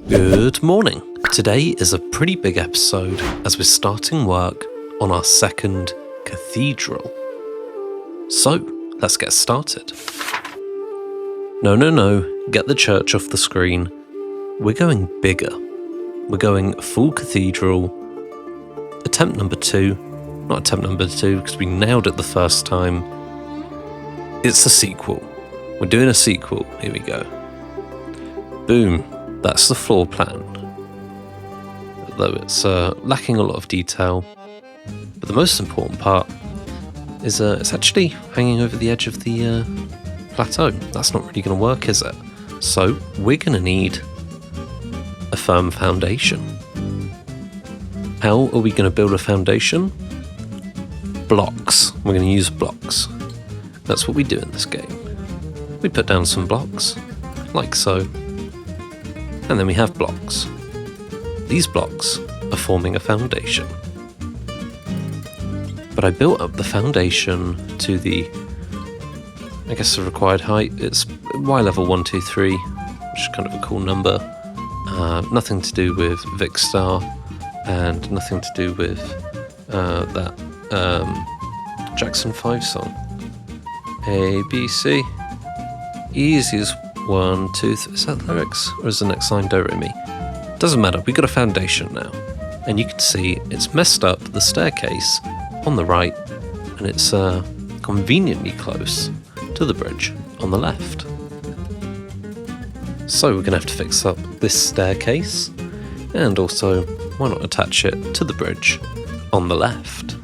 Good morning. Today is a pretty big episode as we're starting work on our second cathedral. So, let's get started. No, get the church off the screen. We're going bigger. We're going full cathedral. Attempt number 2. Not attempt number 2 because we nailed it the first time. It's a sequel. We're doing a sequel. Here we go. Boom. That's the floor plan. Though it's lacking a lot of detail. But the most important part is it's actually hanging over the edge of the plateau. That's not really going to work, is it? So we're going to need a firm foundation. How are we going to build a foundation? Blocks. We're going to use blocks. That's what we do in this game. We put down some blocks, like so. And then we have blocks. These blocks are forming a foundation. But I built up the foundation to the, I guess the required height. It's Y level 1, 2, 3, which is kind of a cool number. Nothing to do with Vic Star, and nothing to do with that Jackson 5 song. A, B, C. Easy as 1, 2, 3. Is that lyrics? Or is the next line do, re, mi? Doesn't matter, we've got a foundation now. And you can see it's messed up the staircase on the right, and it's conveniently close to the bridge on the left. So we're going to have to fix up this staircase, and also, why not attach it to the bridge on the left?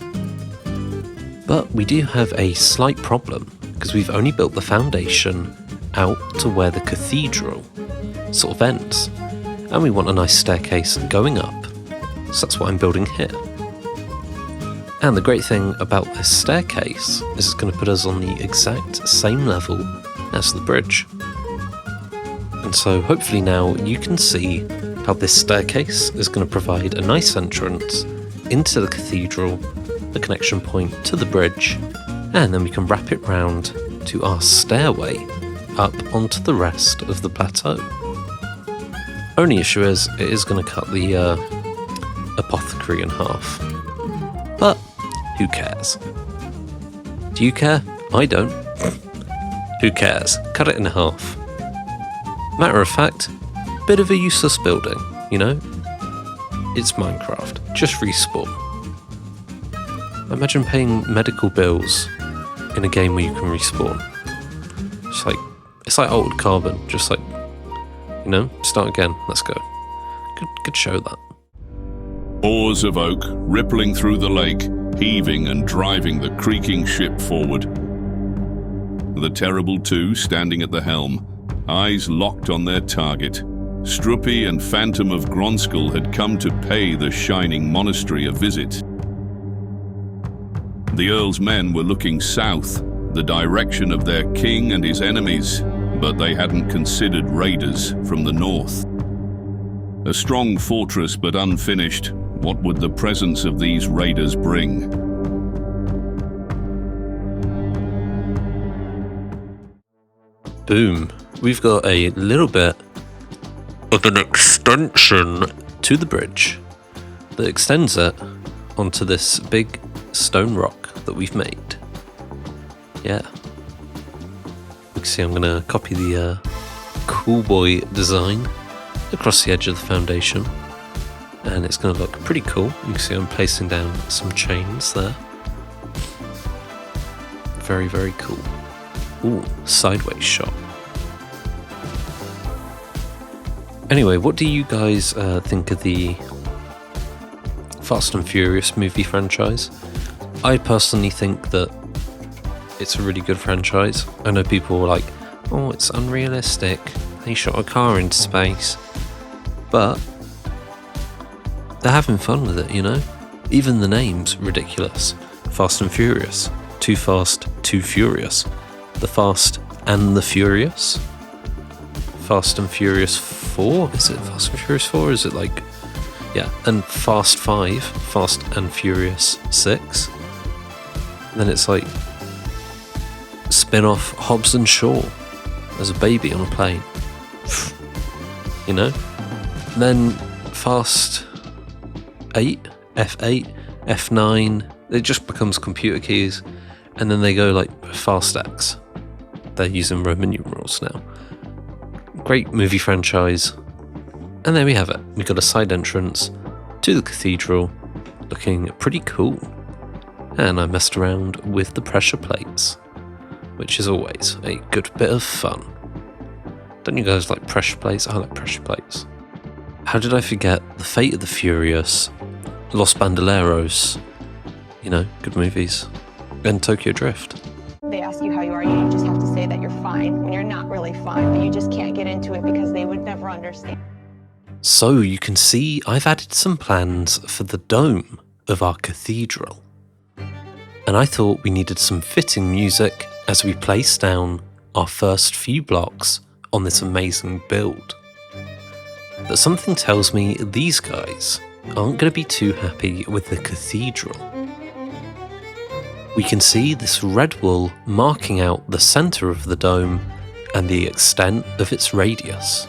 But we do have a slight problem, because we've only built the foundation out to where the cathedral sort of ends, and we want a nice staircase going up, so that's what I'm building here. And the great thing about this staircase is it's going to put us on the exact same level as the bridge. And so hopefully now you can see how this staircase is going to provide a nice entrance into the cathedral, the connection point to the bridge, and then we can wrap it round to our stairway up onto the rest of the plateau. Only issue is, it is going to cut the apothecary in half. But who cares? Do you care? I don't. Who cares? Cut it in half. Matter of fact, bit of a useless building, you know? It's Minecraft. Just respawn. Imagine paying medical bills in a game where you can respawn. It's like old Carbon, just like, you know, start again, let's go. Good show, that. Oars of oak rippling through the lake, heaving and driving the creaking ship forward. The terrible two standing at the helm, eyes locked on their target. Struppy and Phantom of Gronskill had come to pay the shining monastery a visit. The Earl's men were looking south, the direction of their king and his enemies, but they hadn't considered raiders from the north. A strong fortress but unfinished, what would the presence of these raiders bring? Boom. We've got a little bit of an extension to the bridge that extends it onto this big stone rock that we've made. Yeah. You can see I'm going to copy the cool boy design across the edge of the foundation, and it's going to look pretty cool. You can see I'm placing down some chains there. Very, very cool. Ooh, sideways shot. Anyway, what do you guys think of the Fast and Furious movie franchise? I personally think that it's a really good franchise. I know people were like, oh, it's unrealistic. They shot a car into space. But they're having fun with it, you know? Even the name's ridiculous. Fast and Furious. Too Fast, Too Furious. The Fast and the Furious. Fast and Furious 4? Is it Fast and Furious 4? Is it like... Yeah, and Fast 5. Fast and Furious 6. And then it's like... spin-off Hobbs and Shaw as a baby on a plane. You know? Then fast 8, F8, F9, it just becomes computer keys, and then they go like fast X. They're using Roman numerals now. Great movie franchise. And there we have it. We got a side entrance to the cathedral, looking pretty cool. And I messed around with the pressure plates, which is always a good bit of fun. Don't you guys like pressure plates? I like pressure plates. How did I forget The Fate of the Furious, Los Bandoleros, you know, good movies, and Tokyo Drift. They ask you how you are, you just have to say that you're fine when you're not really fine, but you just can't get into it because they would never understand. So you can see I've added some plans for the dome of our cathedral. And I thought we needed some fitting music as we place down our first few blocks on this amazing build. But something tells me these guys aren't going to be too happy with the cathedral. We can see this red wool marking out the centre of the dome and the extent of its radius.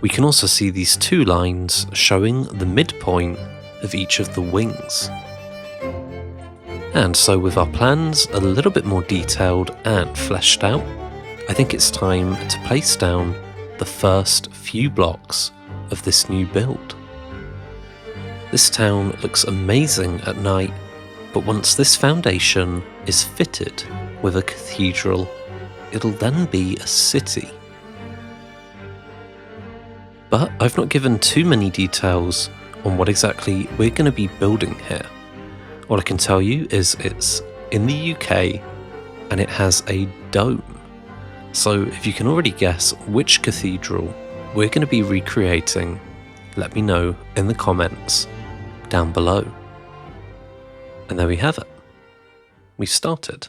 We can also see these two lines showing the midpoint of each of the wings. And so with our plans a little bit more detailed and fleshed out, I think it's time to place down the first few blocks of this new build. This town looks amazing at night, but once this foundation is fitted with a cathedral, it'll then be a city. But I've not given too many details on what exactly we're going to be building here. All I can tell you is it's in the UK and it has a dome. So if you can already guess which cathedral we're going to be recreating, let me know in the comments down below. And there we have it. We've started.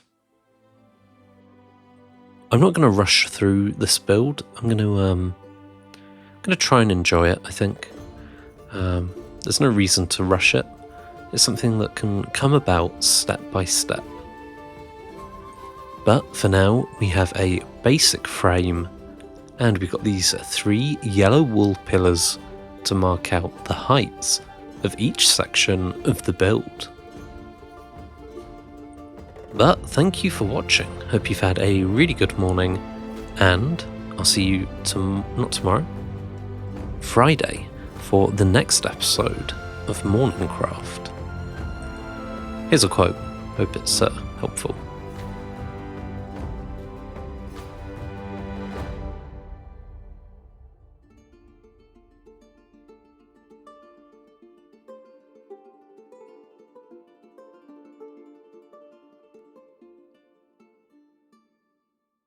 I'm not going to rush through this build. I'm going to try and enjoy it, I think. There's no reason to rush it. It's something that can come about step by step. But for now, we have a basic frame, and we've got these 3 yellow wool pillars to mark out the heights of each section of the build. But thank you for watching. Hope you've had a really good morning, and I'll see you not tomorrow, Friday, for the next episode of MorningCraft. Here's a quote. Hope it's helpful.